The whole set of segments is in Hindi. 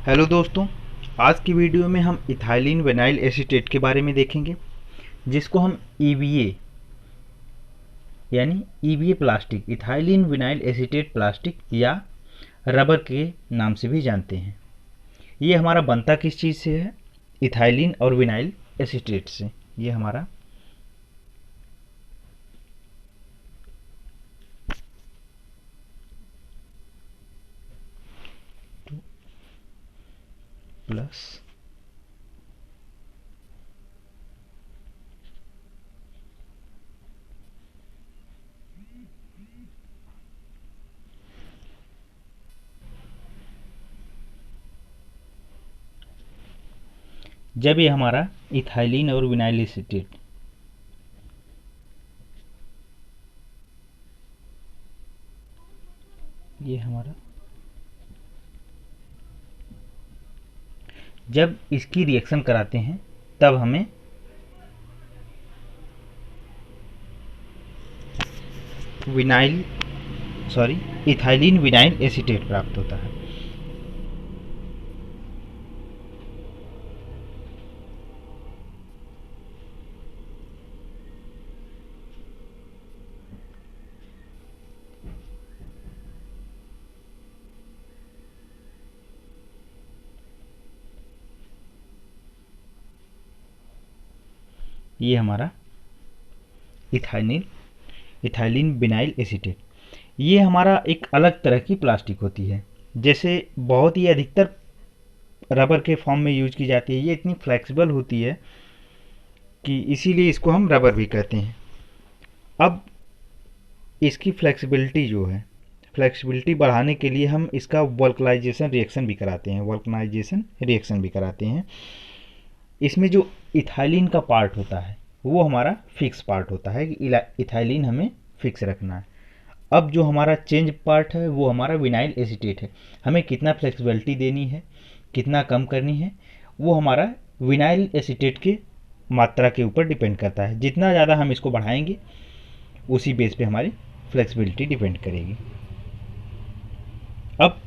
हेलो दोस्तों, आज की वीडियो में हम इथाइलिन विनाइल एसीटेट के बारे में देखेंगे, जिसको हम ईवीए यानी EVA plastic, ethylene vinyl acetate plastic या रबर के नाम से भी जानते हैं। ये हमारा बनता किस चीज़ से है? इथाइलिन और विनाइल एसीटेट से। ये हमारा प्लस जब ये हमारा इथाइलिन और विनाइल एसीटेट ये हमारा जब इसकी रिएक्शन कराते हैं तब हमें इथाइलिन विनाइल एसीटेट प्राप्त होता है। ये हमारा इथाइलिन विनाइल एसीटेट, ये हमारा एक अलग तरह की प्लास्टिक होती है। जैसे बहुत ही अधिकतर रबर के फॉर्म में यूज की जाती है। ये इतनी फ्लेक्सिबल होती है कि इसीलिए इसको हम रबर भी कहते हैं। अब इसकी फ्लेक्सिबिलिटी जो है, फ्लेक्सिबिलिटी बढ़ाने के लिए हम इसका वल्कनाइजेशन रिएक्शन भी कराते हैं। इसमें जो इथाइलिन का पार्ट होता है वो हमारा फिक्स पार्ट होता है कि इथाइलिन हमें फिक्स रखना है। अब जो हमारा चेंज पार्ट है वो हमारा विनाइल एसीटेट है। हमें कितना फ्लेक्सिबिलिटी देनी है, कितना कम करनी है, वो हमारा विनाइल एसीटेट की मात्रा के ऊपर डिपेंड करता है। जितना ज़्यादा हम इसको बढ़ाएंगे उसी बेस पे हमारी फ्लेक्सिबिलिटी डिपेंड करेगी। अब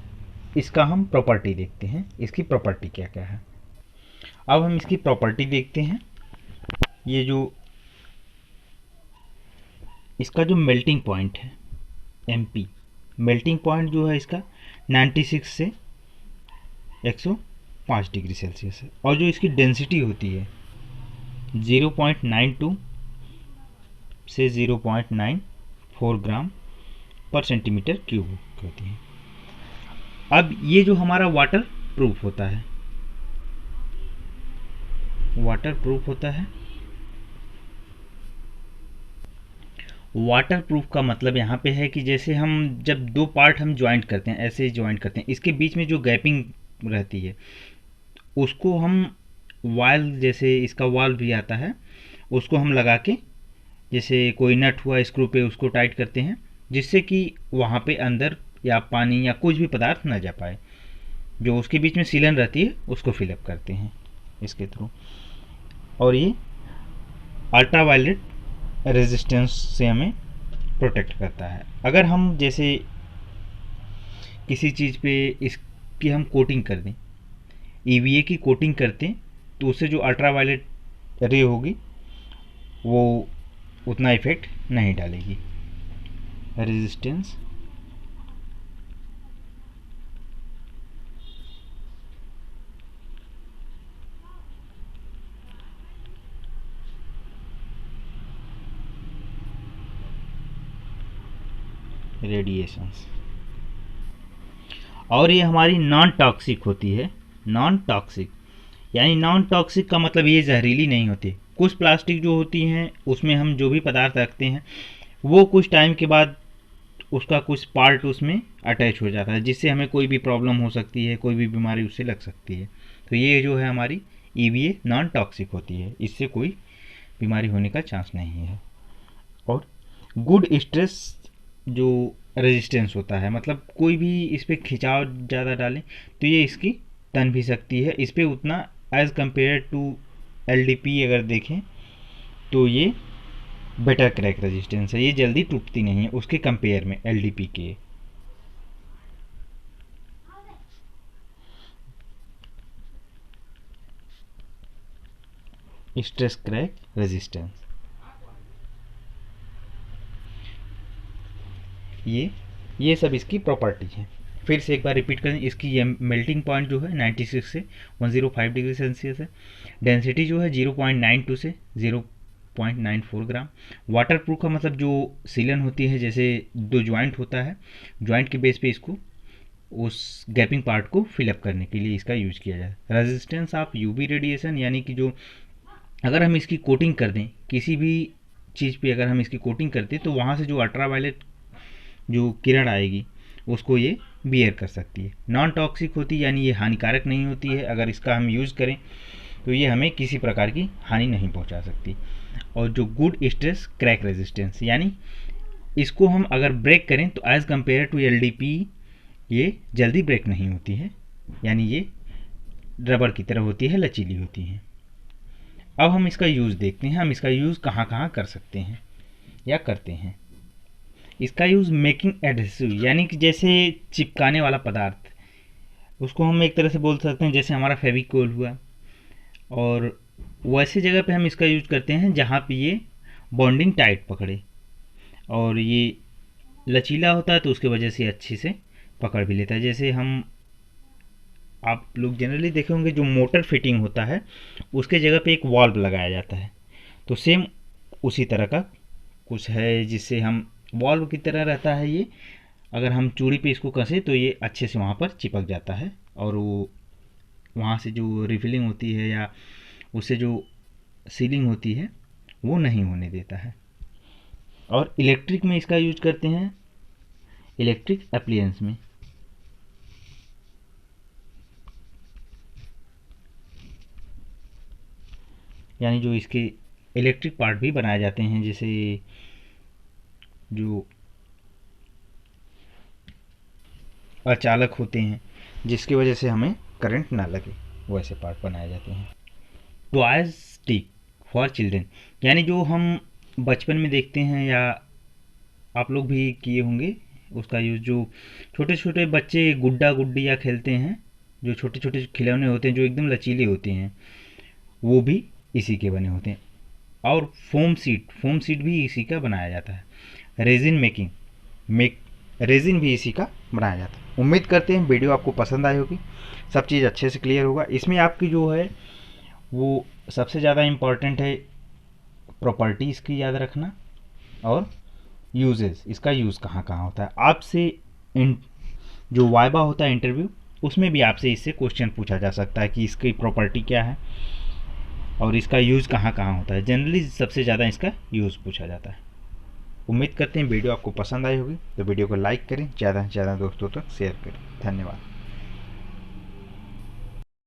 इसका हम प्रॉपर्टी देखते हैं, इसकी प्रॉपर्टी क्या क्या है। अब हम इसकी प्रॉपर्टी देखते हैं। ये जो इसका जो मेल्टिंग पॉइंट है MP, मेल्टिंग पॉइंट जो है इसका 96 से 105 डिग्री सेल्सियस है। और जो इसकी डेंसिटी होती है 0.92 से 0.94 ग्राम पर सेंटीमीटर क्यूब होती है। अब ये जो हमारा वाटर प्रूफ होता है, वाटर प्रूफ का मतलब यहाँ पे है कि जैसे हम जब दो पार्ट हम ज्वाइंट करते हैं, ऐसे ज्वाइंट करते हैं, इसके बीच में जो गैपिंग रहती है उसको हम वाल, जैसे इसका वाल भी आता है, उसको हम लगा के जैसे कोई नट हुआ स्क्रू पे उसको टाइट करते हैं, जिससे कि वहाँ पे अंदर या पानी या कुछ भी पदार्थ ना जा पाए। जो उसके बीच में सीलन रहती है उसको फिलअप करते हैं इसके थ्रू। और ये अल्ट्रावायलेट रेजिस्टेंस से हमें प्रोटेक्ट करता है। अगर हम जैसे किसी चीज़ पे इसकी हम कोटिंग कर दें, EVA की कोटिंग करते हैं, तो उससे जो अल्ट्रावायलेट रे होगी वो उतना इफेक्ट नहीं डालेगी। Resistance radiations. और ये हमारी नॉन टॉक्सिक होती है। नॉन टॉक्सिक यानी नॉन टॉक्सिक का मतलब ये जहरीली नहीं होती। कुछ प्लास्टिक जो होती हैं उसमें हम जो भी पदार्थ रखते हैं वो कुछ टाइम के बाद उसका कुछ पार्ट उसमें अटैच हो जाता है, जिससे हमें कोई भी प्रॉब्लम हो सकती है, कोई भी बीमारी उससे लग सकती है। तो ये जो है हमारी EVA नॉन टॉक्सिक होती है, इससे कोई बीमारी होने का चांस नहीं है। और गुड स्ट्रेस जो रेजिस्टेंस होता है, मतलब कोई भी इस पर खिंचाव ज़्यादा डालें तो ये इसकी तन भी सकती है। इस पर उतना एज़ कम्पेयर टू LDP अगर देखें तो ये बेटर क्रैक रेजिस्टेंस है, ये जल्दी टूटती नहीं है उसके कंपेयर में LDP के। Stress crack resistance. ये सब इसकी प्रॉपर्टी है। फिर से एक बार रिपीट करें, इसकी ये मेल्टिंग पॉइंट जो है 96 से 105 डिग्री सेल्सियस है। डेंसिटी जो है 0.92 से 0.94 ग्राम। वाटर प्रूफ का मतलब जो सीलन होती है, जैसे दो जॉइंट होता है, जॉइंट के बेस पे इसको उस गैपिंग पार्ट को फिलअप करने के लिए इसका यूज किया जाए। रेजिस्टेंस ऑफ यूवी रेडिएशन, यानी कि जो अगर हम इसकी कोटिंग कर दें किसी भी चीज़ पे, अगर हम इसकी कोटिंग करते हैं तो वहाँ से जो अल्ट्रावायलेट जो किरण आएगी उसको ये बियर कर सकती है। नॉन टॉक्सिक होती है, यानी ये हानिकारक नहीं होती है। अगर इसका हम यूज़ करें तो ये हमें किसी प्रकार की हानि नहीं पहुंचा सकती। और जो गुड स्ट्रेस क्रैक रेजिस्टेंस, यानी इसको हम अगर ब्रेक करें तो एज़ कम्पेयर टू LDP ये जल्दी ब्रेक नहीं होती है, यानी ये रबर की तरह होती है, लचीली होती है। अब हम इसका यूज़ देखते हैं, हम इसका यूज़ कहाँ कहाँ कर सकते हैं या करते हैं। इसका यूज़ मेकिंग एडहेसिव, यानी कि जैसे चिपकाने वाला पदार्थ, उसको हम एक तरह से बोल सकते हैं जैसे हमारा फेविकोल हुआ, और वैसे जगह पे हम इसका यूज करते हैं जहाँ पे ये बॉन्डिंग टाइट पकड़े और ये लचीला होता है, तो उसके वजह से अच्छे से पकड़ भी लेता है। जैसे हम आप लोग जनरली देखे होंगे जो मोटर फिटिंग होता है उसके जगह पे एक वाल्व लगाया जाता है, तो सेम उसी तरह का कुछ है जिससे हम वाल्व की तरह रहता है ये। अगर हम चूड़ी पे इसको कसें तो ये अच्छे से वहाँ पर चिपक जाता है और वो वहाँ से जो रिफिलिंग होती है या उससे जो सीलिंग होती है वो नहीं होने देता है। और इलेक्ट्रिक में इसका यूज करते हैं, इलेक्ट्रिक एप्लियंस में। यानी जो इसके इलेक्ट्रिक पार्ट भी बनाए जाते हैं, जैसे जो अचालक होते हैं जिसकी वजह से हमें करंट ना लगे, वैसे पार्ट बनाए जाते हैं। टॉयज स्टिक फॉर चिल्ड्रन, यानी जो हम बचपन में देखते हैं या आप लोग भी किए होंगे उसका यूज़, जो छोटे छोटे बच्चे गुड्डा गुड्डिया खेलते हैं, जो छोटे छोटे खिलौने होते हैं जो एकदम लचीले होते हैं, वो भी इसी के बने होते हैं। और फोम सीट भी इसी का बनाया जाता है। रेजिन रेजिन भी इसी का बनाया जाता है। उम्मीद करते हैं वीडियो आपको पसंद आई होगी, सब चीज़ अच्छे से क्लियर होगा। इसमें आपकी जो है वो सबसे ज़्यादा इम्पॉर्टेंट है प्रॉपर्टी इसकी याद रखना, और यूजेस, इसका यूज़ कहाँ कहाँ होता है। आपसे जो वाइवा होता है इंटरव्यू, उसमें भी आपसे इससे क्वेश्चन पूछा जा सकता है कि इसकी प्रॉपर्टी क्या है और इसका यूज़ कहाँ कहाँ होता है। जनरली सबसे ज़्यादा इसका यूज़ पूछा जाता है। उम्मीद करते हैं वीडियो आपको पसंद आई होगी, तो वीडियो को लाइक करें, ज़्यादा से ज़्यादा दोस्तों तक शेयर करें। धन्यवाद।